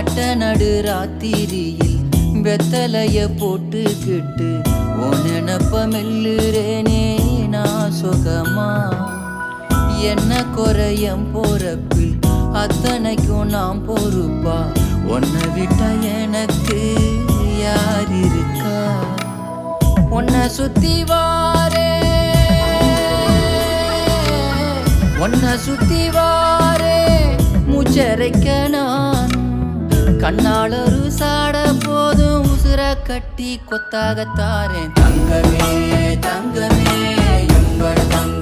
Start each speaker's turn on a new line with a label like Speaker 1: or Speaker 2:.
Speaker 1: நட்ட நடு ராத்திரியில் வெத்தலைய போட்டுக்கிட்டு உன் நினப்ப மெல்லுறேனே நான் சுகமா. என்ன குறையம் போறப்பில் அத்தனைக்கும் நாம் பொறுப்பா. உன்னை விட்டா எனக்கு யார் இருக்கா. உன்னை சுத்தி வாரே உன்னை சுத்தி வாரே மூச்சரைக்க நான் கண்ணாளரு சாட போதும் உசுர கட்டி கொத்தாகத்தாரேன். தங்கமே தங்கமே எங்கள் தங்க